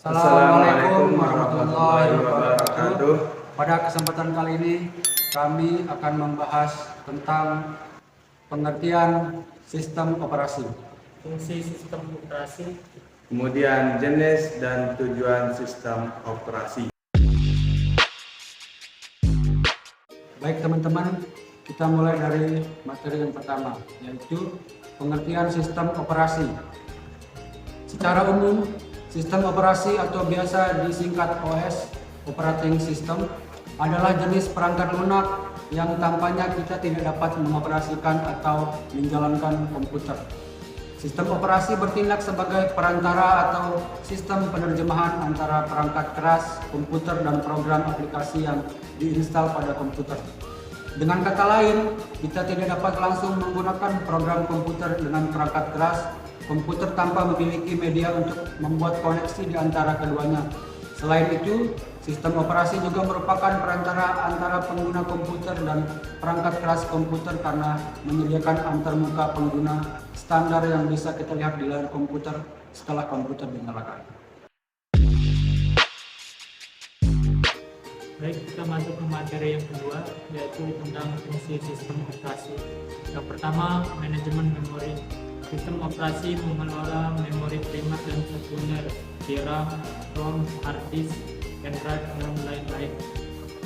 Assalamualaikum warahmatullahi wabarakatuh. Pada kesempatan kali ini kami akan membahas tentang pengertian sistem operasi, fungsi sistem operasi, kemudian jenis dan tujuan sistem operasi. Baik teman-teman, kita mulai dari materi yang pertama, yaitu pengertian sistem operasi. Secara umum, sistem operasi atau biasa disingkat OS, Operating System, adalah jenis perangkat lunak yang tampaknya kita tidak dapat mengoperasikan atau menjalankan komputer. Sistem operasi bertindak sebagai perantara atau sistem penerjemahan antara perangkat keras, komputer, dan program aplikasi yang diinstal pada komputer. Dengan kata lain, kita tidak dapat langsung menggunakan program komputer dengan perangkat keras komputer tanpa memiliki media untuk membuat koneksi di antara keduanya. Selain itu, sistem operasi juga merupakan perantara antara pengguna komputer dan perangkat keras komputer karena menyediakan antarmuka pengguna standar yang bisa kita lihat di layar komputer setelah komputer dinyalakan. Baik, kita masuk ke materi yang kedua, yaitu tentang fungsi sistem operasi. Yang pertama, manajemen memori. Sistem operasi mengelola memori primer dan sekunder, DRAM, ROM, hard disk, pen drive, dan lain-lain.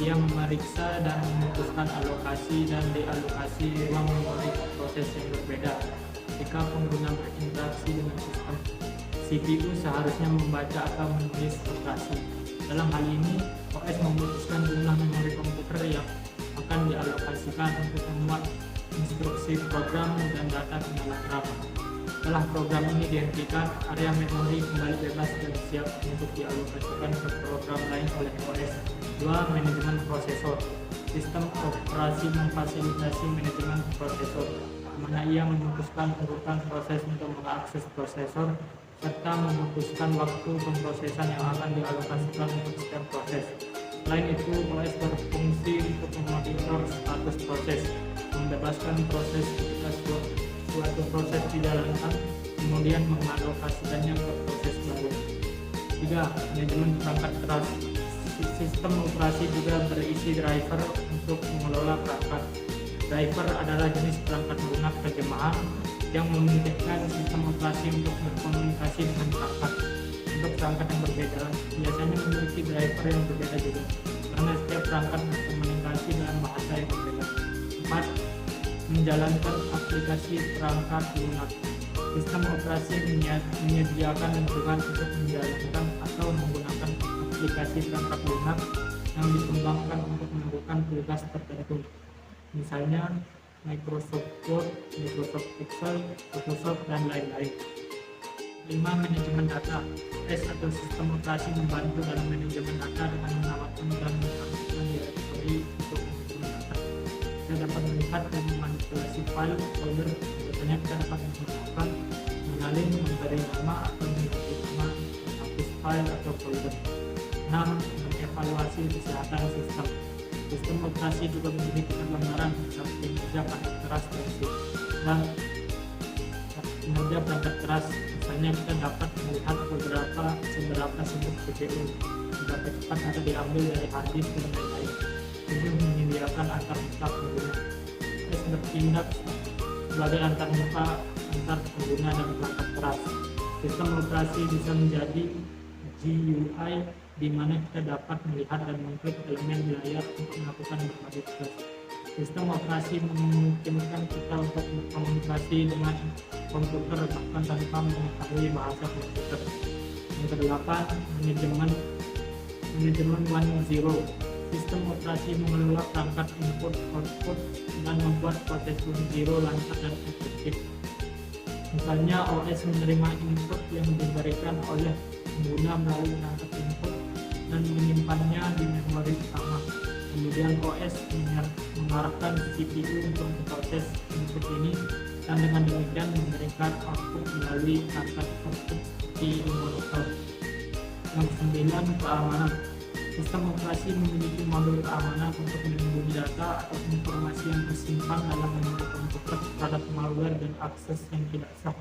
Ia memeriksa dan memutuskan alokasi dan dealokasi ruang memori proses yang berbeda. Jika pengguna berinteraksi dengan sistem, CPU seharusnya membaca atau menulis operasi. Dalam hal ini, OS memutuskan jumlah memori komputer yang akan dialokasikan untuk memuat instruksi program dan data ke dalam RAM. Setelah program ini dihentikan, area memori kembali bebas dan siap untuk dialokasikan ke program lain oleh OS. 2. Manajemen prosesor. Sistem operasi memfasilitasi manajemen prosesor, di mana ia memutuskan urutan proses untuk mengakses prosesor serta memutuskan waktu pemrosesan yang akan dialokasikan untuk setiap proses. Selain itu, OS berfungsi untuk memonitor status proses, membebaskan proses ketika suatu proses dijalankan, kemudian mengalokasikannya ke proses baru. 3. Manajemen perangkat keras. Sistem operasi juga berisi driver untuk mengelola perangkat. Driver adalah jenis perangkat lunak terjemahan yang memungkinkan sistem operasi untuk berkomunikasi dengan perangkat. Untuk perangkat yang berbeda, biasanya memiliki driver yang berbeda juga, karena setiap perangkat berkomunikasi dengan bahasa yang berbeda. 4. Menjalankan aplikasi perangkat lunak. Sistem operasi menyediakan lingkungan untuk menjalankan atau menggunakan aplikasi perangkat lunak yang dikembangkan untuk melakukan tugas tertentu. Misalnya Microsoft Word, Microsoft Excel, Photoshop, dan lain-lain. 5. Manajemen data. OS atau sistem operasi membantu dalam manajemen data dengan menawarkan dan mentransfer direktori untuk manajemen data. Kita dapat melihat dan memanipulasi file, folder. Biasanya kita dapat menggunakan menyalin, memberi nama atau mengganti nama, menghapus file atau folder. 6. Mengevaluasi kesehatan sistem. Sistem operasi juga memiliki gambaran tentang kinerja perangkat keras dan kinerja perangkat keras. Misalnya kita dapat melihat seberapa sibuk CPU, seberapa cepat data diambil dari hard disk dan lain-lain. Ini menyediakan antarmuka pengguna. OS bertindak sebagai antarmuka antar pengguna dan perangkat keras. Sistem operasi bisa menjadi GUI, di mana kita dapat melihat dan mengklik elemen di layar untuk melakukan berbagai tugas. Sistem operasi memungkinkan kita untuk berkomunikasi dengan komputer bahkan tanpa mengetahui bahasa komputer. Yang kedelapan, manajemen 1.0. Sistem operasi mengelola perangkat input-output dan membuat proses 1.0 lancar dan efektif. Misalnya OS menerima input yang diberikan oleh pengguna melalui perangkat input dan menyimpannya di memori utama. Kemudian OS mengarahkan CPU untuk memproses input ini, dan dengan demikian memberikan output melalui kartu output di monitor. Yang 9, keamanan. Sistem operasi memiliki modul keamanan untuk melindungi data atau informasi yang tersimpan dalam memori komputer terhadap malware dan akses yang tidak sah.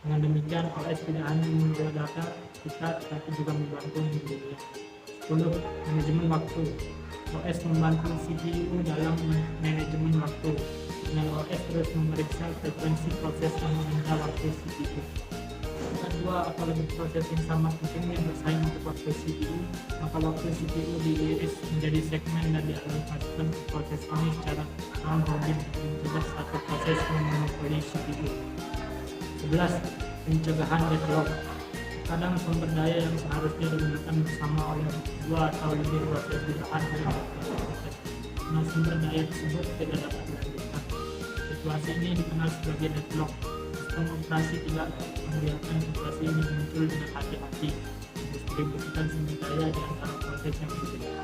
Dengan demikian, OS tidak hanya mengelola data kita, tetapi juga membantu melindunginya. 10. Manajemen waktu. OS membantu CPU dalam manajemen waktu. Dengan OS terus memeriksa frekuensi proses yang meminta waktu CPU. Kedua, apabila proses yang sama pentingnya bersaing untuk waktu CPU, maka waktu CPU diiris menjadi segmen dan dialokasikan ke proses ini secara round robin, mencegah satu proses memonopoli CPU. 11. Pencegahan deadlock. Kadang sumber daya yang seharusnya digunakan bersama oleh dua atau lebih proses ditahan oleh beberapa proses. Nah, sumber daya tersebut tidak dapat dilanjutkan. Situasi ini dikenal sebagai deadlock. Sistem operasi tidak membiarkan situasi ini muncul dengan hati-hati, mendistribusikan sumber daya di antara proses yang berbeda.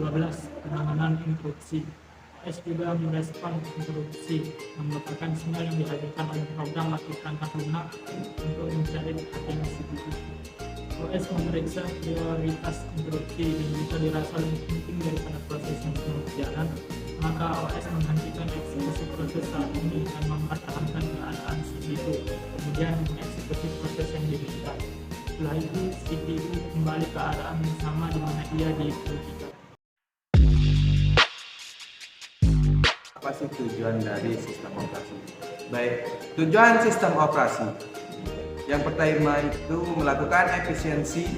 12. Penanganan interupsi. OS juga merespon interupsi, yang merupakan sinyal yang dihasilkan oleh program atau perangkat lunak untuk mencari perhatian CPU. OS memeriksa prioritas interupsi, dan jika dirasa lebih penting daripada proses yang sedang berjalan, maka OS menghentikan eksekusi proses saat ini dan mempertahankan keadaan CPU, kemudian mengeksekusi proses yang diminta. Setelah itu, CPU kembali ke keadaan yang sama di mana ia dihentikan. Apa sih tujuan dari sistem operasi? Baik, tujuan sistem operasi yang pertama itu melakukan efisiensi.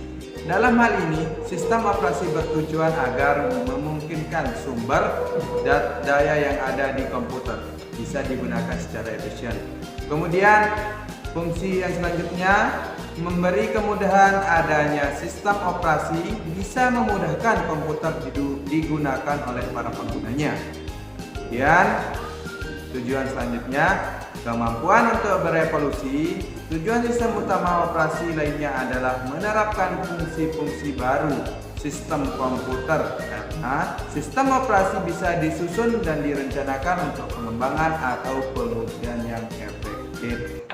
Dalam hal ini, sistem operasi bertujuan agar memungkinkan sumber daya yang ada di komputer bisa digunakan secara efisien. Kemudian, fungsi yang selanjutnya memberi kemudahan. Adanya sistem operasi bisa memudahkan komputer digunakan oleh para penggunanya. Kemudian, tujuan selanjutnya, kemampuan untuk berevolusi. Tujuan sistem utama operasi lainnya adalah menerapkan fungsi-fungsi baru sistem komputer, karena sistem operasi bisa disusun dan direncanakan untuk pengembangan atau pengujian yang efektif.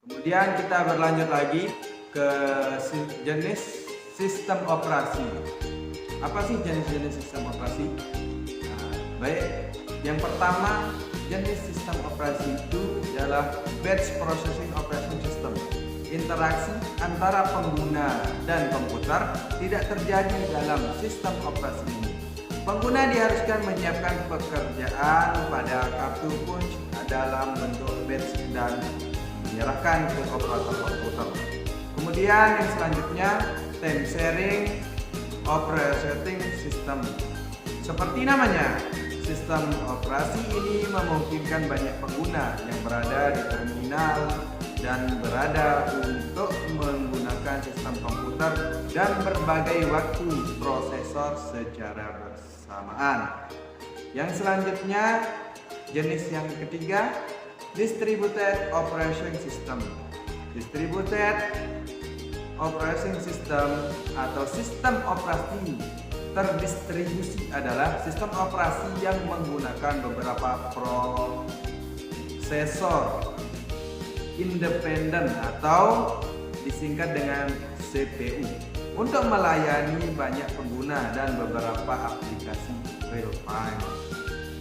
Kemudian kita berlanjut lagi ke jenis sistem operasi. Apa sih jenis-jenis sistem operasi? Baik, yang pertama, jenis sistem operasi itu adalah Batch Processing Operation System. Interaksi antara pengguna dan komputer tidak terjadi dalam sistem operasi ini. Pengguna diharuskan menyiapkan pekerjaan pada kartu punch dalam bentuk batch dan menyerahkan ke operator komputer. Kemudian yang selanjutnya, time sharing operating system. Seperti namanya, sistem operasi ini memungkinkan banyak pengguna yang berada di terminal dan berada untuk menggunakan sistem komputer dan berbagai waktu prosesor secara bersamaan. Yang selanjutnya, jenis yang ketiga, Distributed Operation System. Distributed Operation System atau sistem operasi terdistribusi adalah sistem operasi yang menggunakan beberapa prosesor independen atau disingkat dengan CPU untuk melayani banyak pengguna dan beberapa aplikasi real time.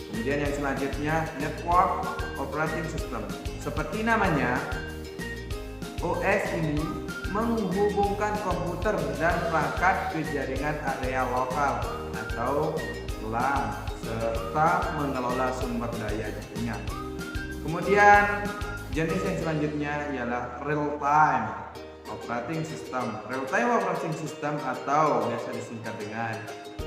Kemudian yang selanjutnya, Network Operating System. Seperti namanya, OS ini menghubungkan komputer dan perangkat ke jaringan area lokal atau LAN serta mengelola sumber daya jaringan. Kemudian jenis yang selanjutnya ialah Real Time Operating System. Real Time Operating System atau biasa disingkat dengan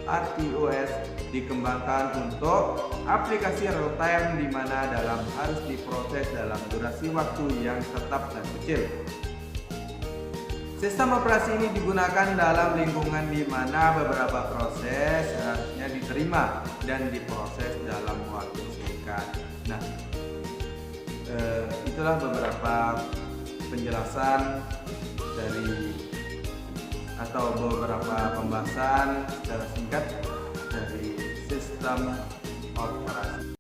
RTOS dikembangkan untuk aplikasi real time di mana harus diproses dalam durasi waktu yang tetap dan kecil. Sistem operasi ini digunakan dalam lingkungan di mana beberapa proses seharusnya diterima dan diproses dalam waktu singkat. Nah, itulah beberapa penjelasan dari atau beberapa pembahasan secara singkat dari sistem operasi.